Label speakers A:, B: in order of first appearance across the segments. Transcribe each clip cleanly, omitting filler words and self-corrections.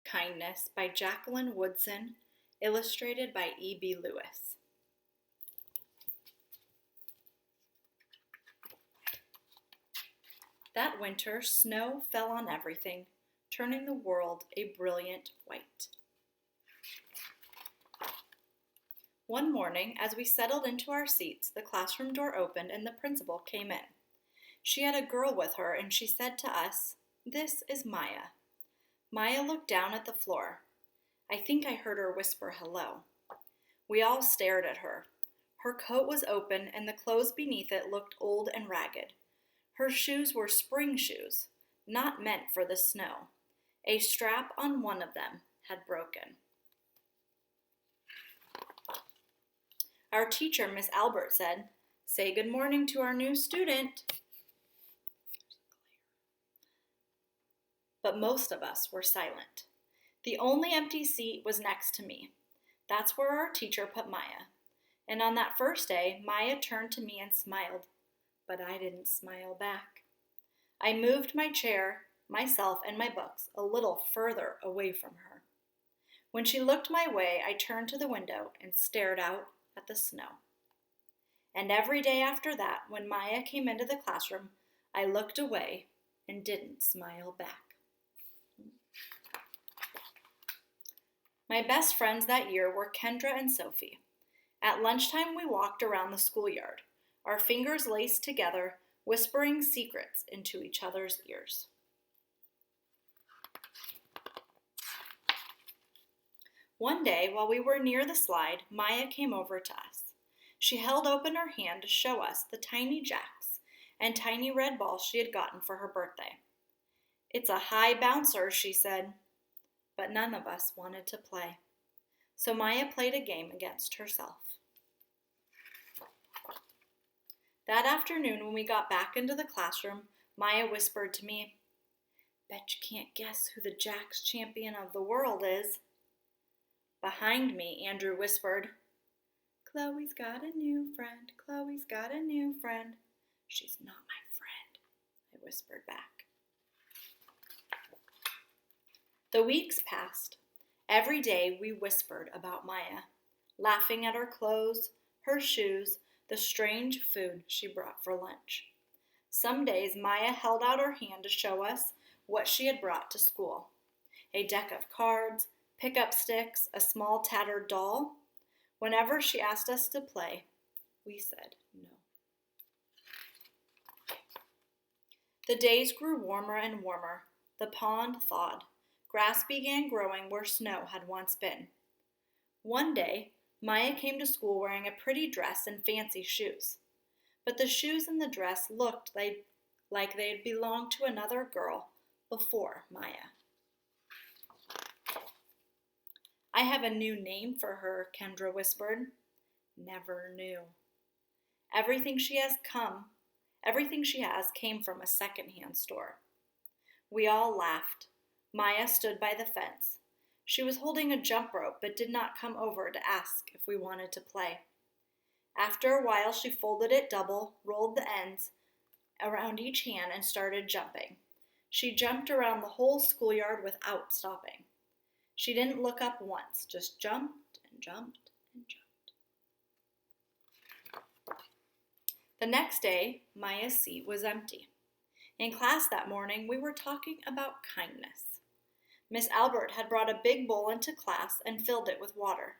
A: Kindness by Jacqueline Woodson, illustrated by E.B. Lewis. That winter, snow fell on everything, turning the world a brilliant white. One morning, as we settled into our seats, the classroom door opened and the principal came in. She had a girl with her and she said to us, "This is Maya." Maya looked down at the floor. I think I heard her whisper hello. We all stared at her. Her coat was open and the clothes beneath it looked old and ragged. Her shoes were spring shoes, not meant for the snow. A strap on one of them had broken. Our teacher, Miss Albert, said, "Say good morning to our new student." But most of us were silent. The only empty seat was next to me. That's where our teacher put Maya. And on that first day, Maya turned to me and smiled, but I didn't smile back. I moved my chair, myself, and my books a little further away from her. When she looked my way, I turned to the window and stared out at the snow. And every day after that, when Maya came into the classroom, I looked away and didn't smile back. My best friends that year were Kendra and Sophie. At lunchtime, we walked around the schoolyard, our fingers laced together, whispering secrets into each other's ears. One day, while we were near the slide, Maya came over to us. She held open her hand to show us the tiny jacks and tiny red balls she had gotten for her birthday. "It's a high bouncer," she said. But none of us wanted to play. So Maya played a game against herself. That afternoon, when we got back into the classroom, Maya whispered to me, "Bet you can't guess who the Jacks champion of the world is." Behind me, Andrew whispered, "Chloe's got a new friend, Chloe's got a new friend." "She's not my friend," I whispered back. The weeks passed. Every day we whispered about Maya, laughing at her clothes, her shoes, the strange food she brought for lunch. Some days Maya held out her hand to show us what she had brought to school. A deck of cards, pickup sticks, a small tattered doll. Whenever she asked us to play, we said no. The days grew warmer and warmer. The pond thawed. Grass began growing where snow had once been. One day, Maya came to school wearing a pretty dress and fancy shoes. But the shoes and the dress looked like they had belonged to another girl before Maya. "I have a new name for her," Kendra whispered. "Never knew. Everything she has came from a secondhand store." We all laughed. Maya stood by the fence. She was holding a jump rope but did not come over to ask if we wanted to play. After a while, she folded it double, rolled the ends around each hand, and started jumping. She jumped around the whole schoolyard without stopping. She didn't look up once, just jumped and jumped and jumped. The next day, Maya's seat was empty. In class that morning, we were talking about kindness. Miss Albert had brought a big bowl into class and filled it with water.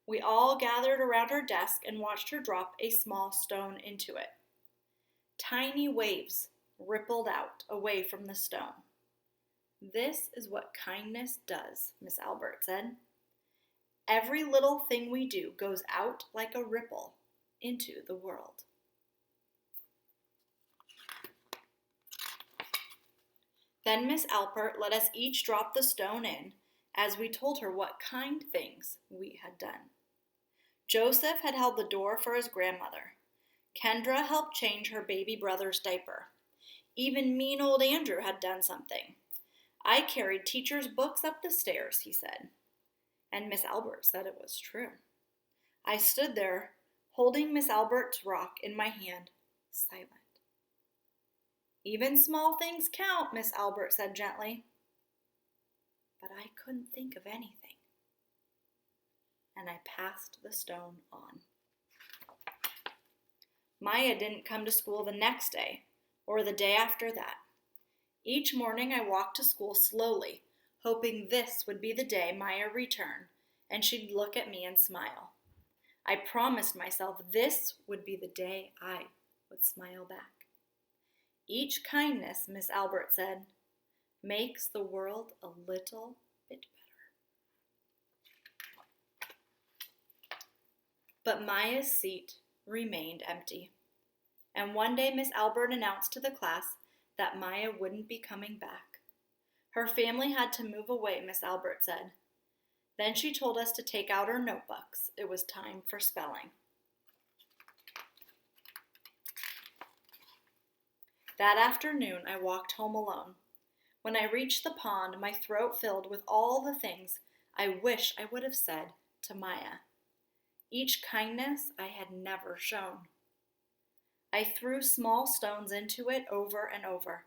A: We all gathered around her desk and watched her drop a small stone into it. Tiny waves rippled out away from the stone. "This is what kindness does," Miss Albert said. "Every little thing we do goes out like a ripple into the world." Then Miss Albert let us each drop the stone in as we told her what kind things we had done. Joseph had held the door for his grandmother. Kendra helped change her baby brother's diaper. Even mean old Andrew had done something. "I carried teacher's books up the stairs," he said. And Miss Albert said it was true. I stood there, holding Miss Albert's rock in my hand, silent. "Even small things count," Miss Albert said gently. but I couldn't think of anything. And I passed the stone on. Maya didn't come to school the next day or the day after that. Each morning I walked to school slowly, hoping this would be the day Maya returned and she'd look at me and smile. I promised myself this would be the day I would smile back. Each kindness, Miss Albert said, makes the world a little bit better. But Maya's seat remained empty. And one day Miss Albert announced to the class that Maya wouldn't be coming back. Her family had to move away, Miss Albert said. Then she told us to take out our notebooks. It was time for spelling. That afternoon, I walked home alone. When I reached the pond, my throat filled with all the things I wish I would have said to Maya. Each kindness I had never shown. I threw small stones into it over and over,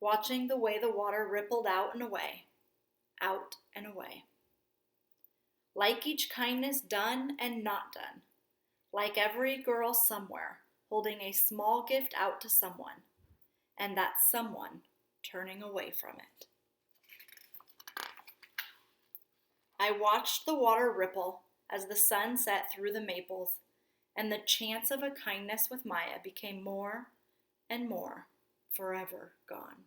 A: watching the way the water rippled out and away, out and away. Like each kindness done and not done, like every girl somewhere holding a small gift out to someone, and that someone turning away from it. I watched the water ripple as the sun set through the maples, and the chance of a kindness with Maya became more and more forever gone.